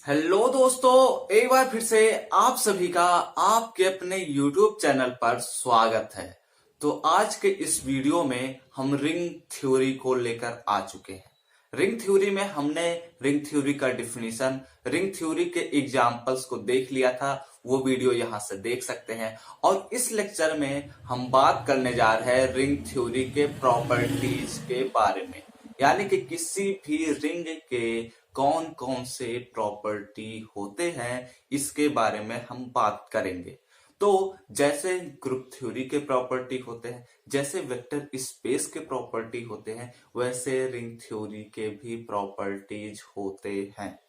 Hello दोस्तों, एक बार फिर से आप सभी का आपके अपने YouTube चैनल पर स्वागत है। तो आज के इस वीडियो में हम रिंग थ्योरी को लेकर आ चुके हैं। रिंग थ्योरी में हमने रिंग थ्योरी का डिफिनीशन, रिंग थ्योरी के एग्जांपल्स को देख लिया था, वो वीडियो यहां से देख सकते हैं। और इस लेक्चर में हम बात करने जा रहे हैं रिंग थ्योरी के प्रॉपर्टीज के बारे में, यानी कि किसी भी रिंग के कौन कौन से प्रॉपर्टी होते हैं इसके बारे में हम बात करेंगे। तो जैसे ग्रुप थ्योरी के प्रॉपर्टी होते हैं, जैसे वेक्टर स्पेस के प्रॉपर्टी होते हैं, वैसे रिंग थ्योरी के भी प्रॉपर्टीज होते हैं।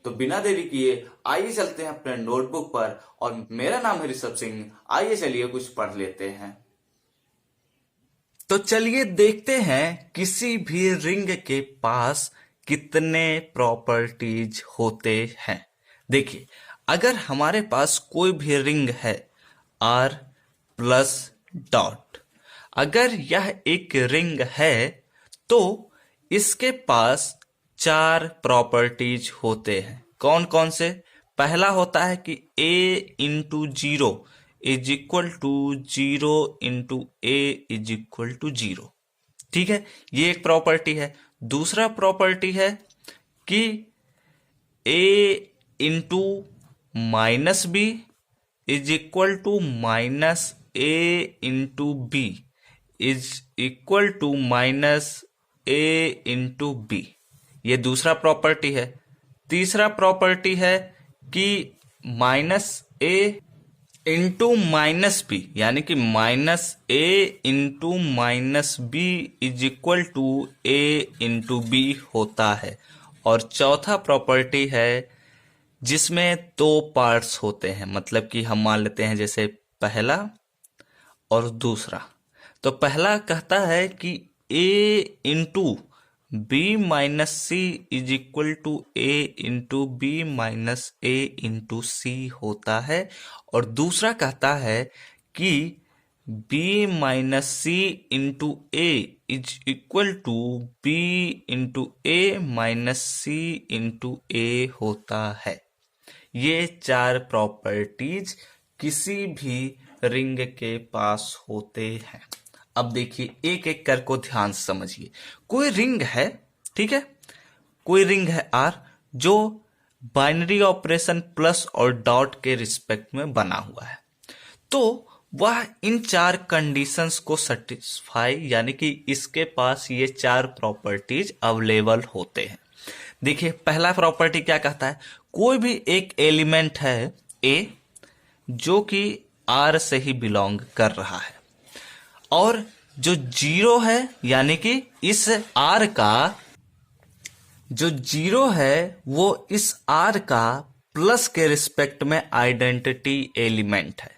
तो बिना देरी किए आइए चलते हैं अपने नोटबुक पर, और मेरा नाम है ऋषभ सिंह। आइए चलिए कुछ पढ़ लेते हैं। तो चलिए देखते हैं किसी भी रिंग के पास कितने प्रॉपर्टीज होते हैं। देखिए, अगर हमारे पास कोई भी रिंग है R प्लस डॉट, अगर यह एक रिंग है तो इसके पास 4 प्रॉपर्टीज होते हैं। कौन कौन से? पहला होता है कि A into 0 is equal to 0 into A is equal to 0। ठीक है, ये एक प्रॉपर्टी है। दूसरा प्रॉपर्टी है कि A into minus B is equal to minus A into B is equal to minus A into b. ये दूसरा प्रॉपर्टी है। तीसरा प्रॉपर्टी है कि minus A into minus b, यानी कि minus A into minus B is equal to A into b होता है। और चौथा प्रॉपर्टी है जिसमें 2 पार्ट्स होते हैं, मतलब कि हम मान लेते हैं जैसे पहला और दूसरा। तो पहला कहता है कि A into B minus C is equal to A into B minus A into C होता है। और दूसरा कहता है कि B minus C into A is equal to B into A minus C into A होता है। ये 4 प्रॉपर्टीज किसी भी रिंग के पास होते हैं। अब देखिए, एक एक कर को ध्यान से समझिए। कोई रिंग है, ठीक है, कोई रिंग है R जो बाइनरी ऑपरेशन प्लस और डॉट के रिस्पेक्ट में बना हुआ है, तो वह इन 4 कंडीशंस को सेटिस्फाई, यानी कि इसके पास ये 4 प्रॉपर्टीज अवेलेबल होते हैं। देखिए, पहला प्रॉपर्टी क्या कहता है? कोई भी एक एलिमेंट है A जो कि R से ही बिलोंग कर रहा है, और जो 0 है, यानी कि इस R का जो 0 है वो इस R का प्लस के रिस्पेक्ट में आइडेंटिटी एलिमेंट है।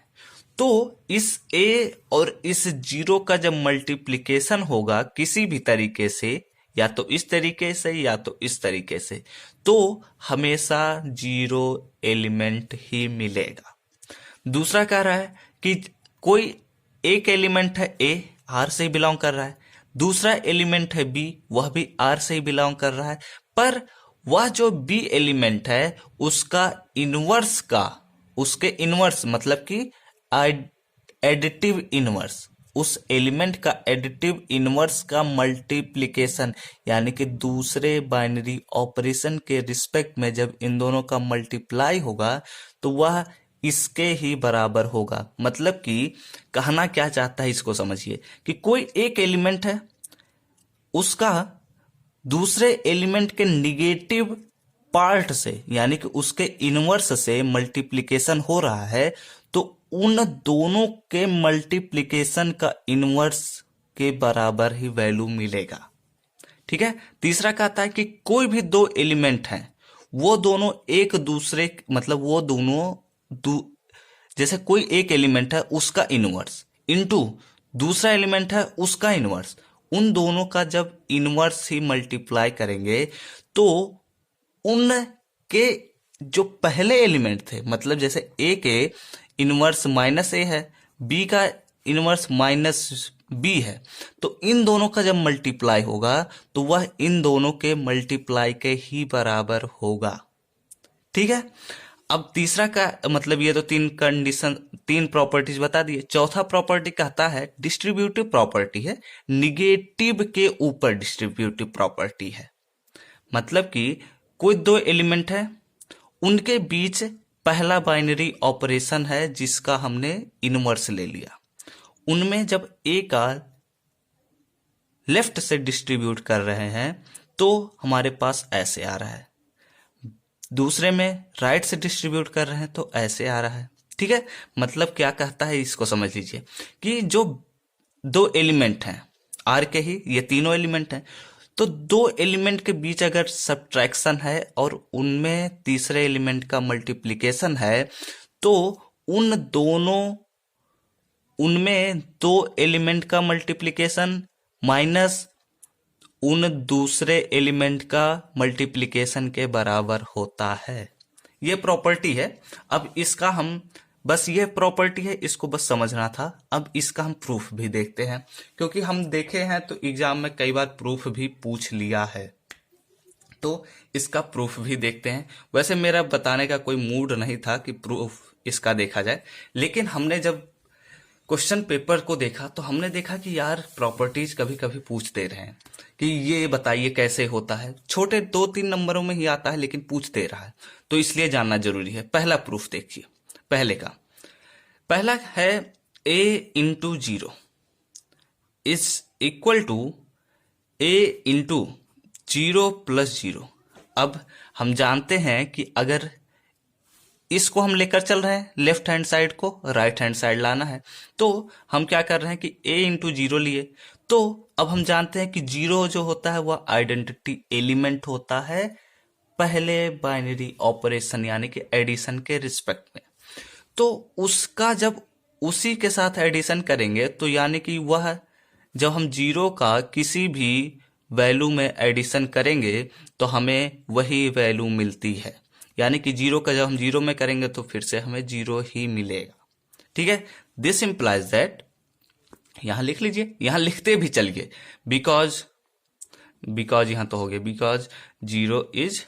तो इस A और इस 0 का जब मल्टीप्लिकेशन होगा किसी भी तरीके से, या तो इस तरीके से या तो इस तरीके से, तो हमेशा 0 एलिमेंट ही मिलेगा। दूसरा कह रहा है कि कोई एक एलिमेंट है A, R से ही बिलोंग कर रहा है। दूसरा एलिमेंट है B, वह भी R से ही बिलोंग कर रहा है, पर वह जो B एलिमेंट है उसका इनवर्स का, उसके इनवर्स मतलब कि एडिटिव इनवर्स, उस एलिमेंट का एडिटिव इनवर्स का मल्टीप्लिकेशन, यानी कि दूसरे बाइनरी ऑपरेशन के रिस्पेक्ट में जब इन दोनों का मल्टीप्लाई होगा तो वह इसके ही बराबर होगा। मतलब कि कहना क्या चाहता है इसको समझिए कि कोई एक एलिमेंट है, उसका दूसरे एलिमेंट के निगेटिव पार्ट से, यानी कि उसके इनवर्स से मल्टीप्लिकेशन हो रहा है, तो उन दोनों के मल्टीप्लिकेशन का इनवर्स के बराबर ही वैल्यू मिलेगा। ठीक है। तीसरा कहता है कि कोई भी 2 एलिमेंट हैं, वो दोनों एक दूसरे, मतलब वो दोनों जैसे कोई एक एलिमेंट है उसका इनवर्स इनटू दूसरा एलिमेंट है उसका इनवर्स, उन दोनों का जब इनवर्स ही मल्टीप्लाई करेंगे तो उनके जो पहले एलिमेंट थे, मतलब जैसे A के इनवर्स माइनस A है, B का इनवर्स माइनस B है, तो इन दोनों का जब मल्टीप्लाई होगा तो वह इन दोनों के मल्टीप्लाई के ही बराबर होगा। ठीक है। अब तीसरा का मतलब ये तो तीन प्रॉपर्टीज बता दिए। चौथा प्रॉपर्टी कहता है डिस्ट्रीब्यूटिव प्रॉपर्टी है, निगेटिव के ऊपर डिस्ट्रीब्यूटिव प्रॉपर्टी है। मतलब कि कोई दो एलिमेंट है, उनके बीच पहला बाइनरी ऑपरेशन है जिसका हमने इनवर्स ले लिया। उनमें जब ए का लेफ्ट से डिस्ट्रीब्यूट कर रहे हैं तो हमारे पास ऐसे आ रहा है, दूसरे में राइट से डिस्ट्रीब्यूट कर रहे हैं तो ऐसे आ रहा है। ठीक है, मतलब क्या कहता है इसको समझ लीजिए कि जो दो एलिमेंट हैं आर के ही, ये तीनों एलिमेंट हैं, तो दो एलिमेंट के बीच अगर सब्ट्रैक्शन है और उनमें तीसरे एलिमेंट का मल्टीप्लिकेशन है तो उनमें दो एलिमेंट का मल्टीप्लिकेशन माइनस उन दूसरे एलिमेंट का मल्टीप्लिकेशन के बराबर होता है। ये प्रॉपर्टी है। अब इसका हम बस ये प्रॉपर्टी है, इसको बस समझना था। अब इसका हम प्रूफ भी देखते हैं, क्योंकि हम देखे हैं तो एग्जाम में कई बार प्रूफ भी पूछ लिया है, तो इसका प्रूफ भी देखते हैं। वैसे मेरा बताने का कोई मूड नहीं था कि प्रूफ इसका देखा जाए, लेकिन हमने जब क्वेश्चन पेपर को देखा तो हमने देखा कि यार प्रॉपर्टीज कभी कभी पूछते रहे हैं कि ये बताइए कैसे होता है। छोटे 2-3 नंबरों में ही आता है लेकिन पूछ दे रहा है, तो इसलिए जानना जरूरी है। पहला प्रूफ देखिए, पहला है a into 0 is equal to a into 0 plus 0। अब हम जानते हैं कि अगर इसको हम लेकर चल रहे हैं, लेफ्ट हैंड साइड को राइट हैंड साइड लाना है, तो हम क्या कर रहे हैं कि a इंटू 0 लिए। तो अब हम जानते हैं कि 0 जो होता है वह आइडेंटिटी एलिमेंट होता है पहले बाइनरी ऑपरेशन यानी कि एडिशन के रिस्पेक्ट में। तो उसका जब उसी के साथ एडिशन करेंगे तो यानी कि वह जब हम 0 का किसी भी वैल्यू में एडिशन करेंगे तो हमें वही वैल्यू मिलती है। यानी कि 0 का जब हम 0 में करेंगे तो फिर से हमें 0 ही मिलेगा। ठीक है, दिस इंप्लाइज दैट, यहां लिख लीजिए, यहां लिखते भी चलिए, बिकॉज यहां तो हो गया, बिकॉज 0 इज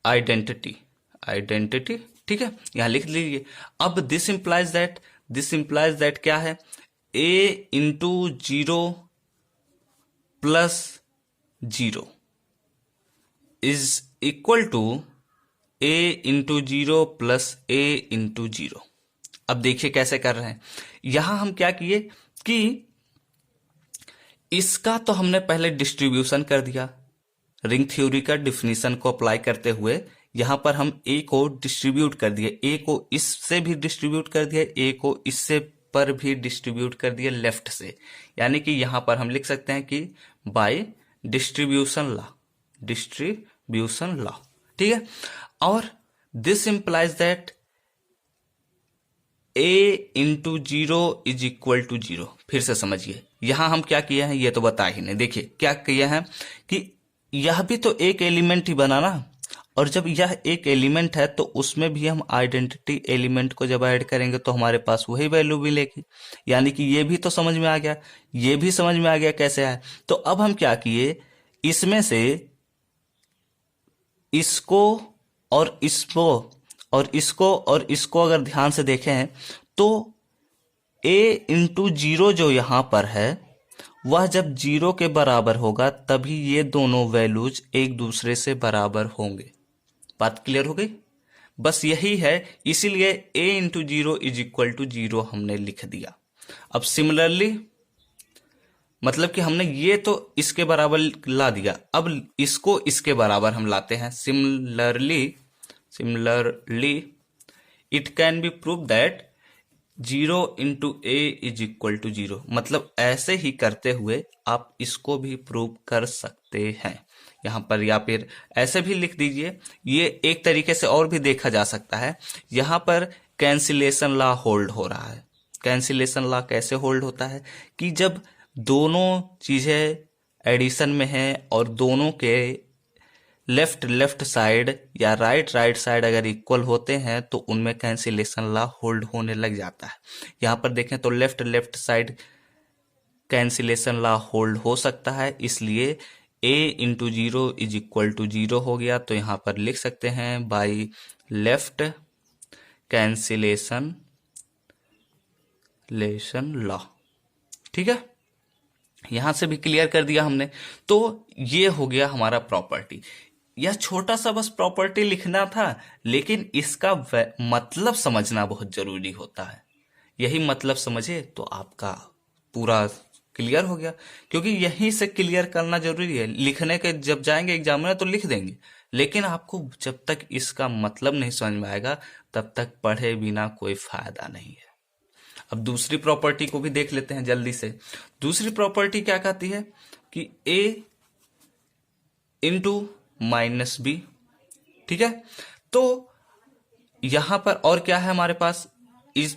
आइडेंटिटी। ठीक है, यहां लिख लीजिए। अब दिस इंप्लाइज दैट क्या है, a into 0 plus 0 is equal to a into 0 plus a into 0। अब देखिए कैसे कर रहे हैं। यहां हम क्या किए कि इसका तो हमने पहले डिस्ट्रीब्यूशन कर दिया, रिंग थ्योरी का डिफिनीशन को अप्लाई करते हुए यहां पर हम a को डिस्ट्रीब्यूट कर दिए, a को इससे भी डिस्ट्रीब्यूट कर दिया, a को इससे पर भी डिस्ट्रीब्यूट कर दिया लेफ्ट से। यानी कि यहां पर हम लिख सकते हैं कि बाय डिस्ट्रीब्यूशन लॉ। ठीक है, और this implies that a into 0 is equal to 0। फिर से समझिए, यहां हम क्या किया है ये तो बता ही नहीं। देखिए क्या किया है कि यह भी तो एक एलिमेंट ही बना ना, और जब यह एक एलिमेंट है तो उसमें भी हम आइडेंटिटी एलिमेंट को जब ऐड करेंगे तो हमारे पास वही वैल्यू मिलेगी। यानी कि ये भी तो समझ में आ गया, ये भी समझ में आ गया कैसे है। तो अब हम क्या किए, इसमें से इसको और इसको अगर ध्यान से देखें तो a इंटू 0 जो यहां पर है वह जब 0 के बराबर होगा तभी ये दोनों वैल्यूज एक दूसरे से बराबर होंगे। बात क्लियर हो गई? बस यही है, इसीलिए a into 0 is equal to 0 हमने लिख दिया। अब सिमिलरली मतलब कि हमने ये तो इसके बराबर ला दिया, अब इसको इसके बराबर हम लाते हैं। Similarly it can be prove that 0 into a is equal to 0। मतलब ऐसे ही करते हुए आप इसको भी प्रूव कर सकते हैं यहां पर, या फिर ऐसे भी लिख दीजिए। ये एक तरीके से और भी देखा जा सकता है। यहां पर कैंसिलेशन लॉ होल्ड हो रहा है। कैंसिलेशन लॉ कैसे होल्ड होता है कि जब दोनों चीजें एडिशन में हैं और दोनों के लेफ्ट साइड या राइट साइड अगर इक्वल होते हैं तो उनमें कैंसिलेशन लॉ होल्ड होने लग जाता है। यहां पर देखें तो left side cancellation law hold हो सकता है, इसलिए a into zero is equal to zero हो गया, तो यहाँ पर लिख सकते हैं बाई लेफ्ट कैंसिलेशन लॉ। ठीक है, यहां से भी क्लियर कर दिया हमने। तो ये हो गया हमारा प्रॉपर्टी। यह छोटा सा बस प्रॉपर्टी लिखना था, लेकिन इसका मतलब समझना बहुत जरूरी होता है। यही मतलब समझे तो आपका पूरा क्लियर हो गया, क्योंकि यहीं से क्लियर करना जरूरी है। लिखने के जब जाएंगे एग्जाम में तो लिख देंगे, लेकिन आपको जब तक इसका मतलब नहीं समझ में आएगा तब तक पढ़े बिना कोई फायदा नहीं है। अब दूसरी प्रॉपर्टी को भी देख लेते हैं जल्दी से। दूसरी प्रॉपर्टी क्या कहती है कि a इंटू माइनस बी। ठीक है, तो यहां पर और क्या है हमारे पास, इस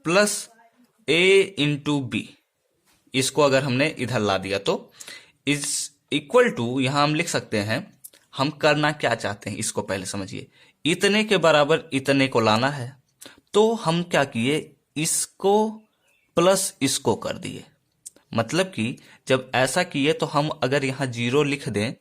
प्लस a इंटू बी। इसको अगर हमने इधर ला दिया तो इज इक्वल टू, यहां हम लिख सकते हैं, हम करना क्या चाहते हैं इसको पहले समझिए। इतने के बराबर इतने को लाना है, तो हम क्या किए, इसको प्लस इसको कर दिए। मतलब कि जब ऐसा किए तो हम अगर यहां जीरो लिख दें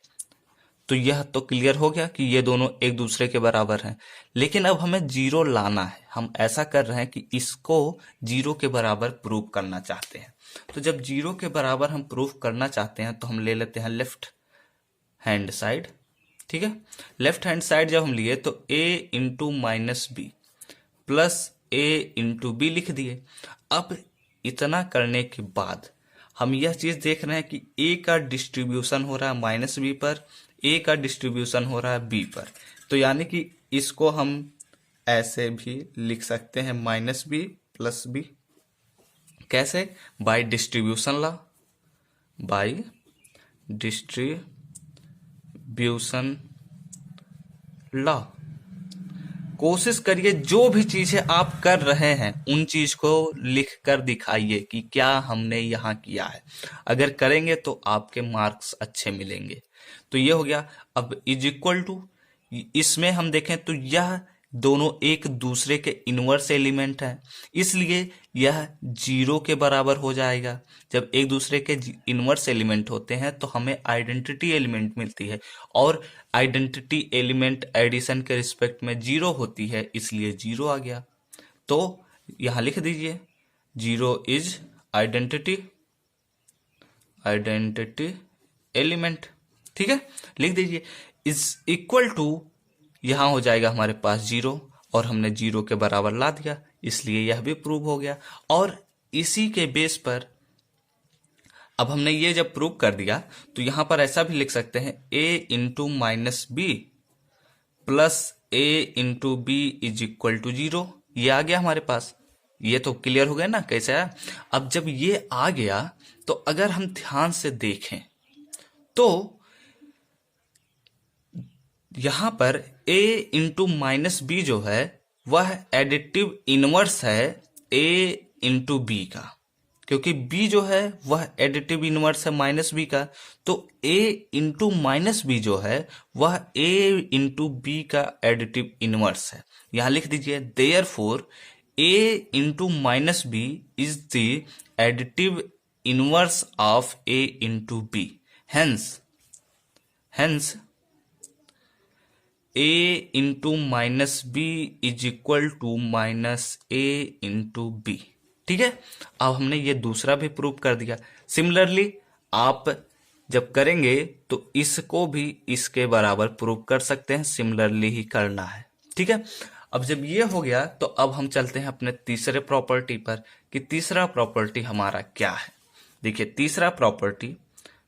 तो यह तो क्लियर हो गया कि ये दोनों एक दूसरे के बराबर हैं। लेकिन अब हमें जीरो लाना है, हम ऐसा कर रहे हैं कि इसको जीरो के बराबर प्रूव करना चाहते हैं। तो जब जीरो के बराबर हम प्रूव करना चाहते हैं तो हम ले लेते हैं लेफ्ट हैंड साइड। ठीक है, लेफ्ट हैंड साइड जब हम लिए तो a into minus b plus a into b लिख दिए। अब इतना करने के बाद हम यह चीज देख रहे हैं कि a का डिस्ट्रीब्यूशन हो रहा है माइनस बी पर, a का डिस्ट्रीब्यूशन हो रहा है b पर। तो यानी कि इसको हम ऐसे भी लिख सकते हैं माइनस बी प्लस बी। कैसे, by distribution law, by distribution law. कोशिश करिए जो भी चीजें आप कर रहे हैं उन चीज को लिख कर दिखाइए कि क्या हमने यहाँ किया है। अगर करेंगे तो आपके मार्क्स अच्छे मिलेंगे। तो ये हो गया। अब इज इक्वल टू, इसमें हम देखें तो यह दोनों एक दूसरे के इनवर्स एलिमेंट हैं, इसलिए यह जीरो के बराबर हो जाएगा। जब एक दूसरे के इनवर्स एलिमेंट होते हैं तो हमें आइडेंटिटी एलिमेंट मिलती है, और आइडेंटिटी एलिमेंट एडिशन के रिस्पेक्ट में जीरो होती है, इसलिए जीरो आ गया। तो यहां लिख दीजिए जीरो इज आइडेंटिटी एलिमेंट। ठीक है, लिख दीजिए इज इक्वल टू, यहां हो जाएगा हमारे पास जीरो, और हमने जीरो के बराबर ला दिया, इसलिए यह भी प्रूव हो गया। और इसी के बेस पर अब हमने ये जब प्रूव कर दिया तो यहां पर ऐसा भी लिख सकते हैं a into minus b plus a into B is equal to zero. ये आ गया हमारे पास। ये तो क्लियर हो गया ना कैसे आया। अब जब ये आ गया तो अगर हम ध्यान से देखें तो यहां पर a इंटू माइनस बी जो है वह एडिटिव इनवर्स है a इंटू बी का, क्योंकि b जो है वह एडिटिव इनवर्स है माइनस बी का। तो a इंटू माइनस बी जो है वह a इंटू बी का एडिटिव इनवर्स है। यहां लिख दीजिए therefore a into minus B is the additive inverse of a into b. Hence a into minus B is equal to minus a into b. ठीक है, अब हमने ये दूसरा भी प्रूव कर दिया। सिमिलरली आप जब करेंगे तो इसको भी इसके बराबर प्रूव कर सकते हैं, सिमिलरली ही करना है। ठीक है, अब जब ये हो गया तो अब हम चलते हैं अपने तीसरे प्रॉपर्टी पर कि तीसरा प्रॉपर्टी हमारा क्या है। देखिए तीसरा प्रॉपर्टी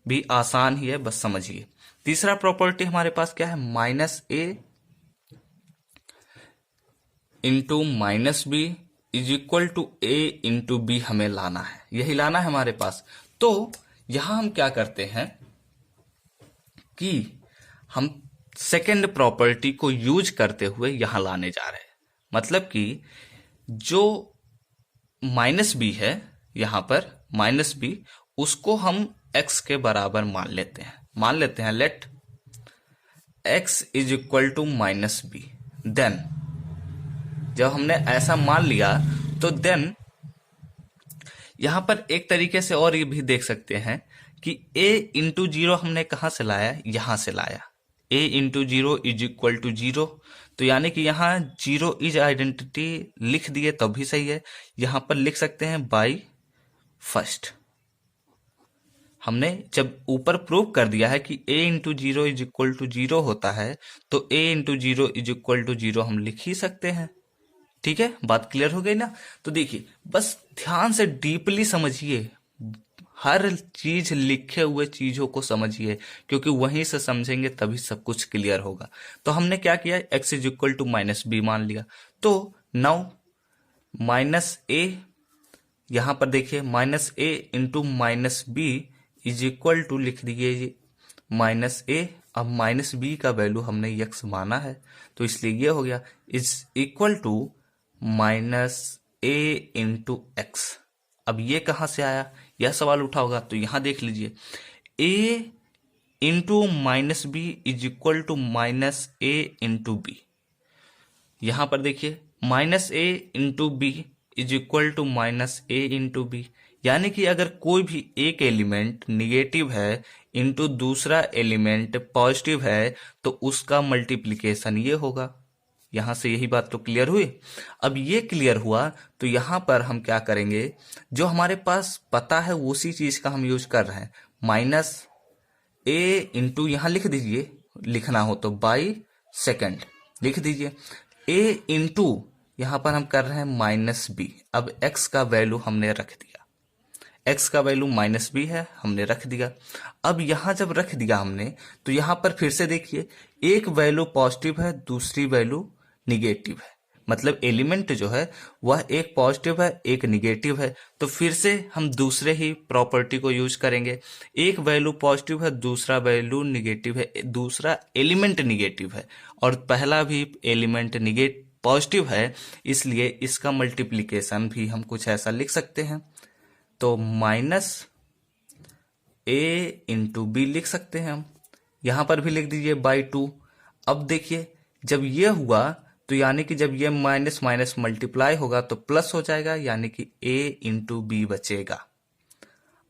भी आसान ही है, बस समझिए। तीसरा प्रॉपर्टी हमारे पास क्या है, minus A into minus B is equal to a into b हमें लाना है, यही लाना है हमारे पास। तो यहां हम क्या करते हैं कि हम सेकेंड प्रॉपर्टी को यूज करते हुए यहां लाने जा रहे हैं। मतलब कि जो माइनस बी है यहां पर माइनस बी, उसको हम x के बराबर मान लेते हैं let x is equal to minus b. Then जब हमने ऐसा मान लिया तो देन यहां पर एक तरीके से और ये भी देख सकते हैं कि a इंटू जीरो हमने कहाँ से लाया, यहां से लाया। a into zero is equal to zero, तो यानी कि यहाँ जीरो इज आइडेंटिटी लिख दिए तब भी सही है। यहां पर लिख सकते हैं बाई फर्स्ट। हमने जब ऊपर प्रूव कर दिया है कि a into zero is equal to zero होता है, तो a into zero is equal to zero हम लिख ही सकते हैं। ठीक है, बात क्लियर हो गई ना। तो देखिए, बस ध्यान से डीपली समझिए, हर चीज लिखे हुए चीजों को समझिए, क्योंकि वहीं से समझेंगे तभी सब कुछ क्लियर होगा। तो हमने क्या किया, x is equal to minus b मान लिया। तो नाउ माइनस ए, यहां पर देखिए minus A into minus B is equal to लिख दिए माइनस ए। अब माइनस बी का वैल्यू हमने यक्स माना है, तो इसलिए ये हो गया is equal to minus A into x. अब ये कहां से आया, यह सवाल उठा होगा, तो यहां देख लीजिए A into minus B is equal to minus A into B. यहां पर देखिए minus A into B is equal to minus A into B, यानी कि अगर कोई भी एक एलिमेंट निगेटिव है इंटू दूसरा एलिमेंट पॉजिटिव है, तो उसका मल्टीप्लिकेशन ये होगा। यहां से यही बात तो क्लियर हुई। अब ये क्लियर हुआ, तो यहां पर हम क्या करेंगे, जो हमारे पास पता है उसी चीज का हम यूज कर रहे हैं। माइनस ए इंटू यहां लिख दीजिए, लिखना हो तो बाई सेकेंड लिख दीजिए। ए इंटू यहां पर हम कर रहे हैं माइनस बी। अब एक्स का वैल्यू हमने रख दिया, एक्स का वैल्यू माइनस बी है, हमने रख दिया। अब यहां जब रख दिया हमने, तो यहां पर फिर से देखिए एक वैल्यू पॉजिटिव है, दूसरी वैल्यू निगेटिव है। मतलब एलिमेंट जो है वह एक पॉजिटिव है एक निगेटिव है, तो फिर से हम दूसरे ही प्रॉपर्टी को यूज करेंगे। एक वैल्यू पॉजिटिव है, दूसरा वैल्यू निगेटिव है, दूसरा एलिमेंट निगेटिव है और पहला भी एलिमेंट निगेटिव पॉजिटिव है, इसलिए इसका मल्टीप्लिकेशन भी हम कुछ ऐसा लिख सकते हैं। तो माइनस ए इंटू बी लिख सकते हैं हम, यहां पर भी लिख दीजिए बाई टू। अब देखिए जब ये हुआ, तो यानी कि जब ये माइनस माइनस मल्टीप्लाई होगा तो प्लस हो जाएगा, यानी कि a इंटू बी बचेगा।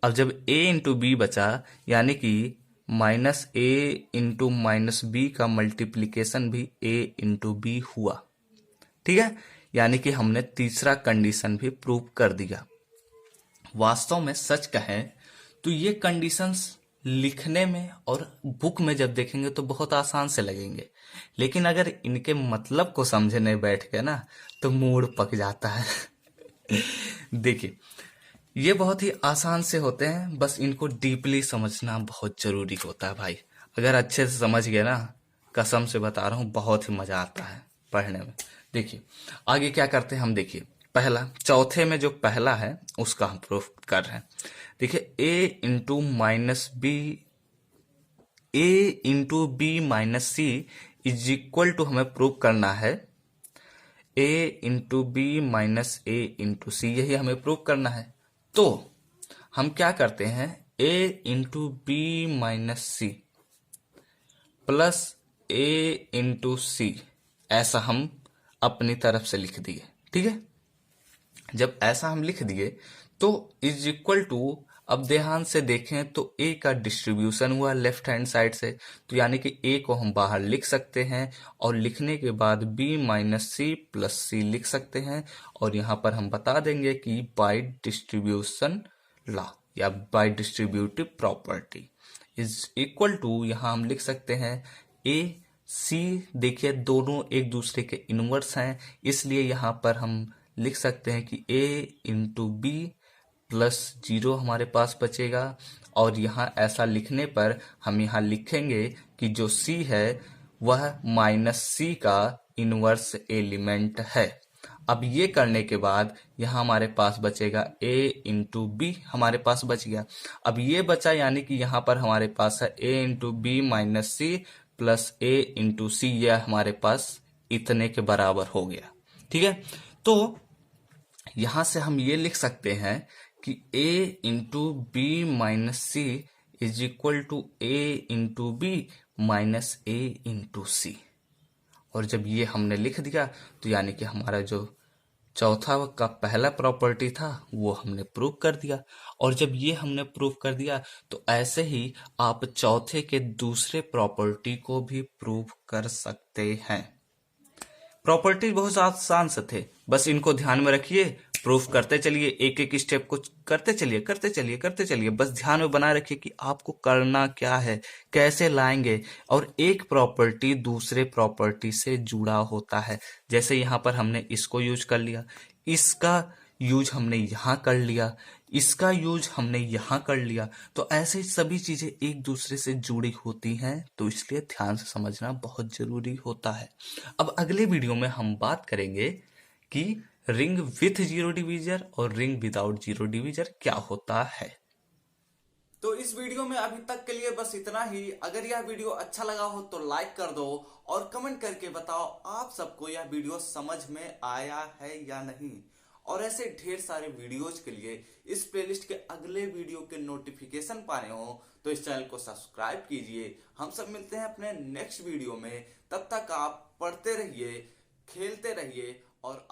अब जब a इंटू बी बचा, यानी कि माइनस ए इंटू माइनस बी का मल्टीप्लीकेशन भी a इंटू बी हुआ। ठीक है, यानी कि हमने तीसरा कंडीशन भी प्रूव कर दिया। वास्तव में सच कहें तो ये कंडीशंस लिखने में और बुक में जब देखेंगे तो बहुत आसान से लगेंगे, लेकिन अगर इनके मतलब को समझने बैठ गए ना तो मूड पक जाता है। देखिए ये बहुत ही आसान से होते हैं, बस इनको डीपली समझना बहुत जरूरी होता है भाई। अगर अच्छे से समझ गए ना, कसम से बता रहा हूँ बहुत ही मजा आता है पढ़ने में। देखिए आगे क्या करते हैं हम, देखिए पहला चौथे में जो पहला है उसका हम प्रूफ कर रहे हैं। देखिए a into minus B, A into B minus C is equal to हमें प्रूव करना है a into B minus A into C, यही हमें प्रूव करना है। तो हम क्या करते हैं, a into B minus C plus a into C, ऐसा हम अपनी तरफ से लिख दिए। ठीक है, जब ऐसा हम लिख दिए तो इज इक्वल टू, अब ध्यान से देखें तो a का डिस्ट्रीब्यूशन हुआ लेफ्ट हैंड साइड से, तो यानी कि a को हम बाहर लिख सकते हैं और लिखने के बाद b माइनस सी प्लस सी लिख सकते हैं। और यहाँ पर हम बता देंगे कि बाय डिस्ट्रीब्यूशन लॉ या by distributive property is equal to, यहाँ हम लिख सकते हैं a c। देखिए दोनों एक दूसरे के इनवर्स हैं, इसलिए यहाँ पर हम लिख सकते हैं कि a into b plus zero हमारे पास बचेगा। और यहाँ ऐसा लिखने पर हम यहाँ लिखेंगे कि जो c है वह माइनस सी का इनवर्स एलिमेंट है। अब ये करने के बाद यहाँ हमारे पास बचेगा a इंटू बी, हमारे पास बच गया। अब ये बचा, यानी कि यहाँ पर हमारे पास है a into B minus C plus a into C, यह हमारे पास इतने के बराबर हो गया। ठीक है, तो यहां से हम ये लिख सकते हैं कि a into B minus C is equal to a into B minus a into C. और जब ये हमने लिख दिया तो यानी कि हमारा जो चौथा का पहला प्रॉपर्टी था वो हमने प्रूव कर दिया। और जब ये हमने प्रूव कर दिया तो ऐसे ही आप चौथे के दूसरे प्रॉपर्टी को भी प्रूव कर सकते हैं। प्रॉपर्टी बहुत आसान से थे, बस इनको ध्यान में रखिए, प्रूफ करते चलिए, एक एक स्टेप को करते चलिए करते चलिए करते चलिए। बस ध्यान में बनाए रखिए कि आपको करना क्या है, कैसे लाएंगे। और एक प्रॉपर्टी दूसरे प्रॉपर्टी से जुड़ा होता है। जैसे यहाँ पर हमने इसको यूज कर लिया, इसका यूज हमने यहाँ कर लिया, इसका यूज हमने यहाँ कर लिया। तो ऐसे ही सभी चीजें एक दूसरे से जुड़ी होती हैं, तो इसलिए ध्यान से समझना बहुत जरूरी होता है। अब अगले वीडियो में हम बात करेंगे कि रिंग विथ जीरो डिवीजर और रिंग विदाउट जीरो डिवीजर क्या होता है। तो इस वीडियो में अभी तक के लिए बस इतना ही। अगर यह वीडियो अच्छा लगा हो तो लाइक कर दो और कमेंट करके बताओ आप सबको यह वीडियो समझ में आया है या नहीं। और ऐसे ढेर सारे वीडियोज के लिए इस प्लेलिस्ट के अगले वीडियो के नोटिफिकेशन पाने हो तो इस चैनल को सब्सक्राइब कीजिए। हम सब मिलते हैं अपने नेक्स्ट वीडियो में। तब तक आप पढ़ते रहिए, खेलते रहिए और